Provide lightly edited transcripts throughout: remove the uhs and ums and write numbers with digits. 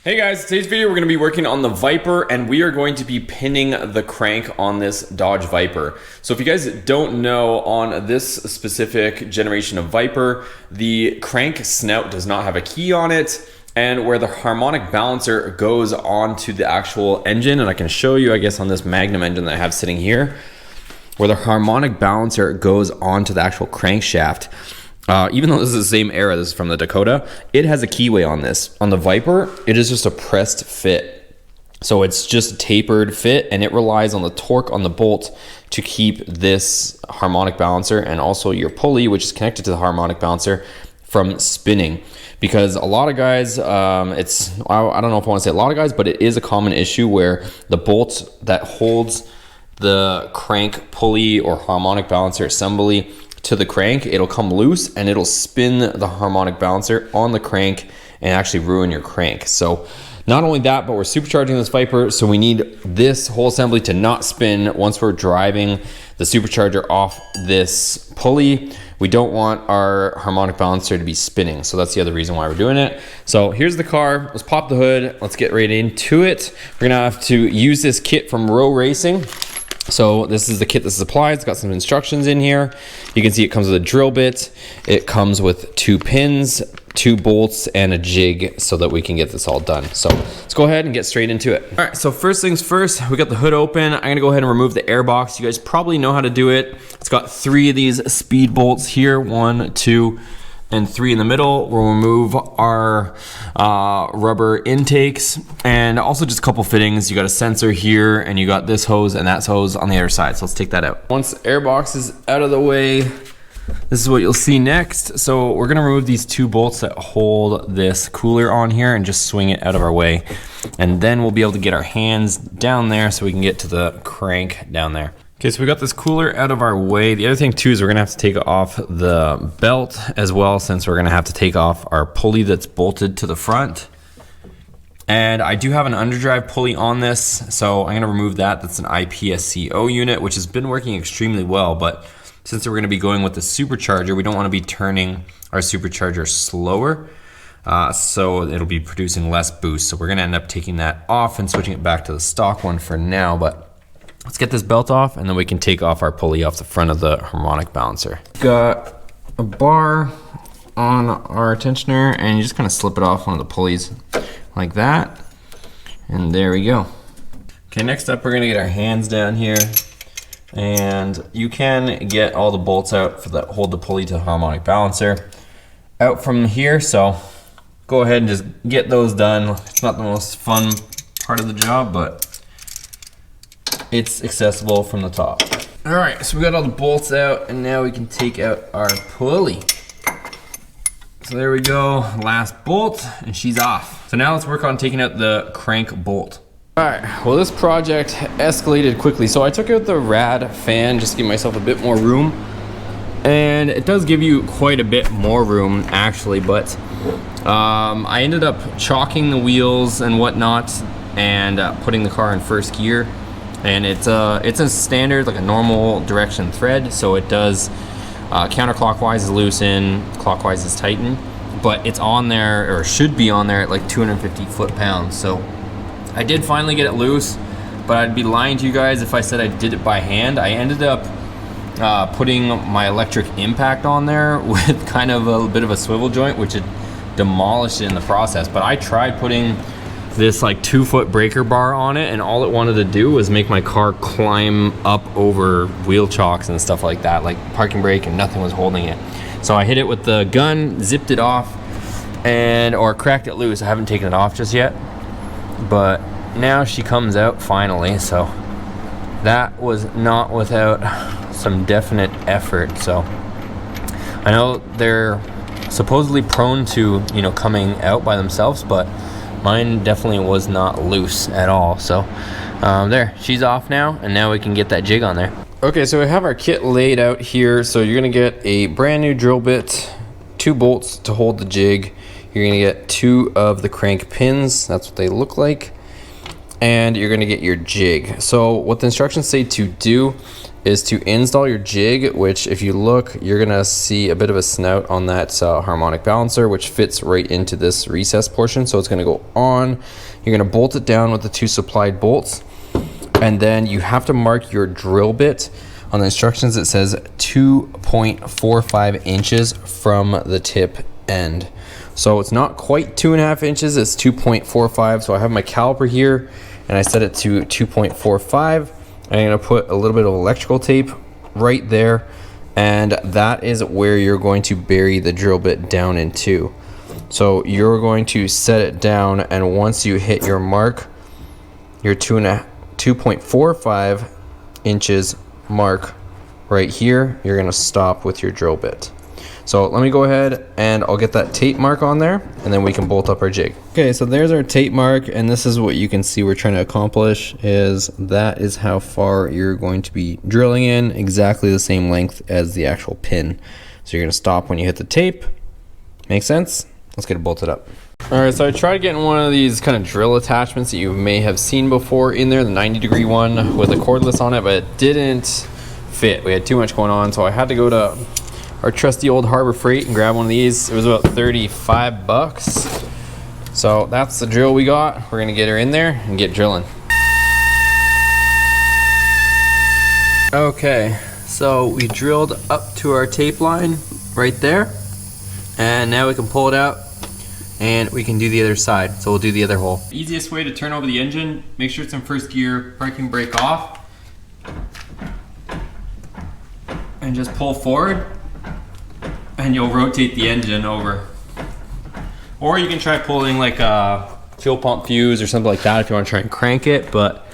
Hey guys, today's video we're going to be working on the Viper and we are going to be pinning the crank on this Dodge Viper. So if you guys don't know, on this specific generation of Viper, the crank snout does not have a key on it, and where the harmonic balancer goes onto the actual engine, and I can show you I guess on this Magnum engine that I have sitting here, where the harmonic balancer goes onto the actual crankshaft. Even though this is the same era, this is from the Dakota, it has a keyway on this. On the Viper, it is just a pressed fit. So it's just a tapered fit, and it relies on the torque on the bolt to keep this harmonic balancer and also your pulley, which is connected to the harmonic balancer, from spinning. Because a lot of guys, I don't know if I want to say a lot of guys, but it is a common issue where the bolt that holds the crank pulley or harmonic balancer assembly to the crank, it'll come loose and it'll spin the harmonic balancer on the crank and actually ruin your crank. So not only that, but we're supercharging this Viper, so we need this whole assembly to not spin once we're driving the supercharger off this pulley. We don't want our harmonic balancer to be spinning, so that's the other reason why we're doing it. So here's the car. Let's pop the hood. Let's get right into it. We're gonna have to use this kit from ROE Racing. So this is the kit that's supplied. It's got some instructions in here. You can see it comes with a drill bit. It comes with 2 pins, 2 bolts, and a jig so that we can get this all done. So let's go ahead and get straight into it. All right, so first things first, we got the hood open. I'm gonna go ahead and remove the air box. You guys probably know how to do it. It's got 3 of these speed bolts here, 1, 2, and 3 in the middle. We'll remove our rubber intakes and also just a couple fittings. You got a sensor here and you got this hose and that hose on the other side. So let's take that out. Once the air box is out of the way, this is what you'll see next. So we're gonna remove these 2 bolts that hold this cooler on here and just swing it out of our way. And then we'll be able to get our hands down there so we can get to the crank down there. Okay, so we got this cooler out of our way. The other thing too is we're gonna have to take off the belt as well, since we're gonna have to take off our pulley that's bolted to the front. And I do have an underdrive pulley on this, so I'm gonna remove that. That's an IPSCO unit, which has been working extremely well, but since we're gonna be going with the supercharger, we don't wanna be turning our supercharger slower, so it'll be producing less boost. So we're gonna end up taking that off and switching it back to the stock one for now, but let's get this belt off and then we can take off our pulley off the front of the harmonic balancer. Got a bar on our tensioner and you just kind of slip it off one of the pulleys like that. And there we go. Okay, next up we're gonna get our hands down here, and you can get all the bolts out for that hold the pulley to the harmonic balancer out from here. So go ahead and just get those done. It's not the most fun part of the job, but it's accessible from the top. All right, so we got all the bolts out and now we can take out our pulley. So there we go, last bolt, and she's off. So now let's work on taking out the crank bolt. All right, well this project escalated quickly. So I took out the rad fan just to give myself a bit more room. And it does give you quite a bit more room actually, but I ended up chalking the wheels and whatnot and putting the car in first gear. And it's a standard, like a normal direction thread, so it does counterclockwise is loosen, clockwise is tighten, but it's on there, or should be on there, at like 250 foot-pounds. So I did finally get it loose, but I'd be lying to you guys if I said I did it by hand. I ended up putting my electric impact on there with kind of a bit of a swivel joint, which had demolished it in the process. But I tried putting this like 2-foot breaker bar on it, and all it wanted to do was make my car climb up over wheel chocks and stuff like that, like parking brake, and nothing was holding it. So I hit it with the gun, zipped it off, or cracked it loose. I haven't taken it off just yet, but now she comes out finally. So that was not without some definite effort. So I know they're supposedly prone to, you know, coming out by themselves, but mine definitely was not loose at all. So there, she's off now, and now we can get that jig on there. Okay, so we have our kit laid out here. So you're gonna get a brand new drill bit, 2 bolts to hold the jig. You're gonna get 2 of the crank pins. That's what they look like. and you're gonna get your jig. So what the instructions say to do is to install your jig, which if you look, you're gonna see a bit of a snout on that harmonic balancer, which fits right into this recess portion. So it's gonna go on. You're gonna bolt it down with the 2 supplied bolts, and then you have to mark your drill bit. On the instructions, it says 2.45 inches from the tip end. So it's not quite 2.5 inches, it's 2.45. So I have my caliper here and I set it to 2.45. I'm gonna put a little bit of electrical tape right there, and that is where you're going to bury the drill bit down into. So you're going to set it down, and once you hit your mark, your 2.45 inches mark right here, you're gonna stop with your drill bit. So let me go ahead and I'll get that tape mark on there, and then we can bolt up our jig. Okay, so there's our tape mark, and this is what you can see we're trying to accomplish. That is how far you're going to be drilling in, exactly the same length as the actual pin. So you're gonna stop when you hit the tape. Make sense? Let's get it bolted up. All right, so I tried getting one of these kind of drill attachments that you may have seen before in there, the 90-degree one with a cordless on it, but it didn't fit. We had too much going on, so I had to go to our trusty old Harbor Freight and grab one of these. It was about 35 bucks. So that's the drill we got. We're gonna get her in there and get drilling. Okay, so we drilled up to our tape line right there, and now we can pull it out and we can do the other side. So we'll do the other hole. Easiest way to turn over the engine, make sure it's in first gear, parking brake off, and just pull forward, and you'll rotate the engine over. Or you can try pulling like a fuel pump fuse or something like that if you want to try and crank it, but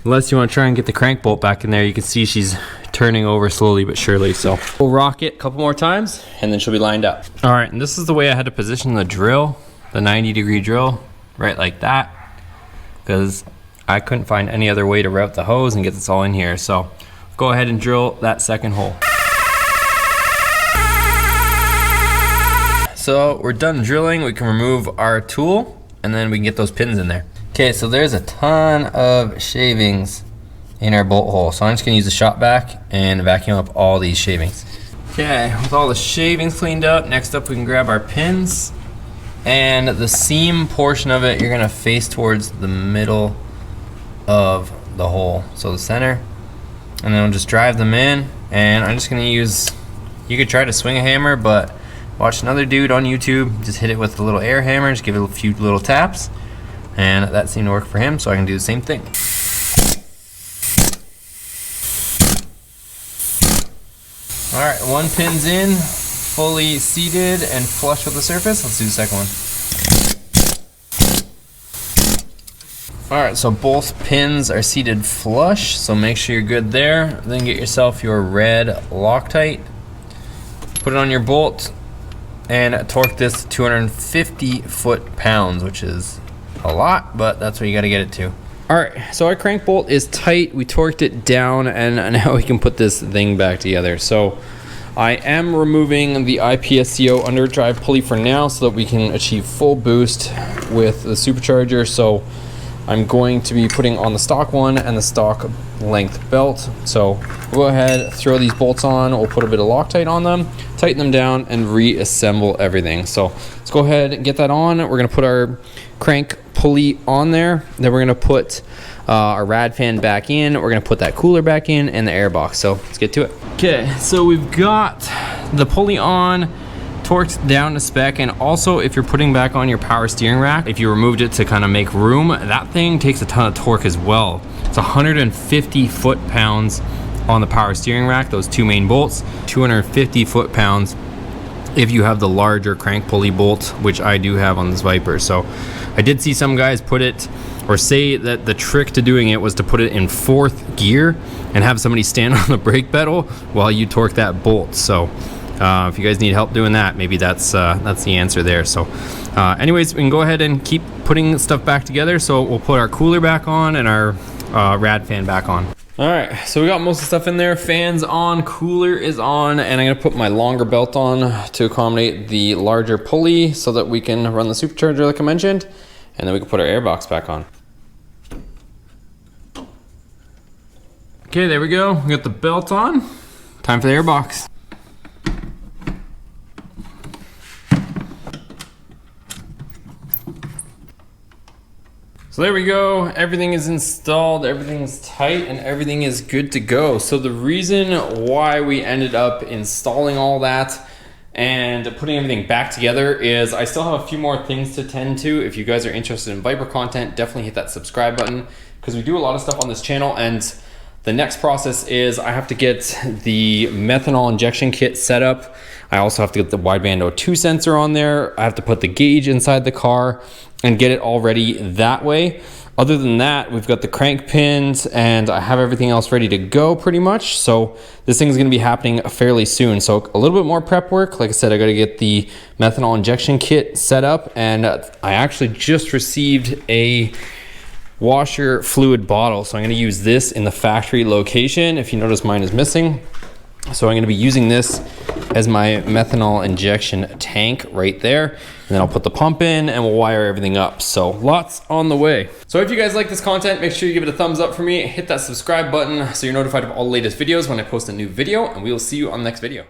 unless you want to try and get the crank bolt back in there, you can see she's turning over slowly but surely. So we'll rock it a couple more times and then she'll be lined up. All right, and this is the way I had to position the drill, the 90-degree drill, right like that, because I couldn't find any other way to route the hose and get this all in here. So go ahead and drill that second hole. So we're done drilling. We can remove our tool and then we can get those pins in there. Okay, so there's a ton of shavings in our bolt hole. So I'm just gonna use the shop vac and vacuum up all these shavings. Okay, with all the shavings cleaned up, next up we can grab our pins, and the seam portion of it, you're gonna face towards the middle of the hole. So the center, and then we'll just drive them in, and I'm just gonna use, you could try to swing a hammer, but watch another dude on YouTube just hit it with a little air hammer, just give it a few little taps, and that seemed to work for him, so I can do the same thing. All right, one pin's in, fully seated and flush with the surface. Let's do the second one. All right, so both pins are seated flush, so make sure you're good there. Then get yourself your red Loctite, put it on your bolt, and torque this to 250 foot-pounds, which is a lot, but that's what you gotta get it to. All right, so our crank bolt is tight. We torqued it down, and now we can put this thing back together. So I am removing the IPSCO underdrive pulley for now so that we can achieve full boost with the Supercharger. So I'm going to be putting on the stock one and the stock length belt. So we'll go ahead, throw these bolts on, we'll put a bit of Loctite on them, tighten them down, and reassemble everything. So let's go ahead and get that on. We're gonna put our crank pulley on there, then we're gonna put our rad fan back in, we're gonna put that cooler back in, and the air box. So let's get to it. Okay, so we've got the pulley on, torqued down to spec, and also if you're putting back on your power steering rack, if you removed it to kind of make room, that thing takes a ton of torque as well. It's 150 foot-pounds on the power steering rack, those two main bolts, 250 foot-pounds if you have the larger crank pulley bolt, which I do have on this Viper. So I did see some guys put it, or say that the trick to doing it was to put it in fourth gear and have somebody stand on the brake pedal while you torque that bolt. So if you guys need help doing that, maybe that's the answer there. So anyways, we can go ahead and keep putting stuff back together. So we'll put our cooler back on and our rad fan back on. All right, so we got most of the stuff in there. Fans on, cooler is on, and I'm gonna put my longer belt on to accommodate the larger pulley so that we can run the Supercharger like I mentioned, and then we can put our airbox back on. Okay, there we go. We got the belt on. Time for the airbox. So there we go, everything is installed, everything is tight, and everything is good to go. So the reason why we ended up installing all that and putting everything back together is I still have a few more things to tend to. If you guys are interested in Viper content, definitely hit that subscribe button because we do a lot of stuff on this channel. And the next process is I have to get the methanol injection kit set up. I also have to get the wideband O2 sensor on there. I have to put the gauge inside the car and get it all ready that way. Other than that, we've got the crank pins and I have everything else ready to go pretty much. So this thing is gonna be happening fairly soon. So a little bit more prep work. Like I said, I gotta get the methanol injection kit set up, and I actually just received a washer fluid bottle. So I'm gonna use this in the factory location. If you notice, mine is missing. So I'm gonna be using this as my methanol injection tank right there. And then I'll put the pump in and we'll wire everything up. So lots on the way. So if you guys like this content, make sure you give it a thumbs up for me. Hit that subscribe button so you're notified of all the latest videos when I post a new video, and we will see you on the next video.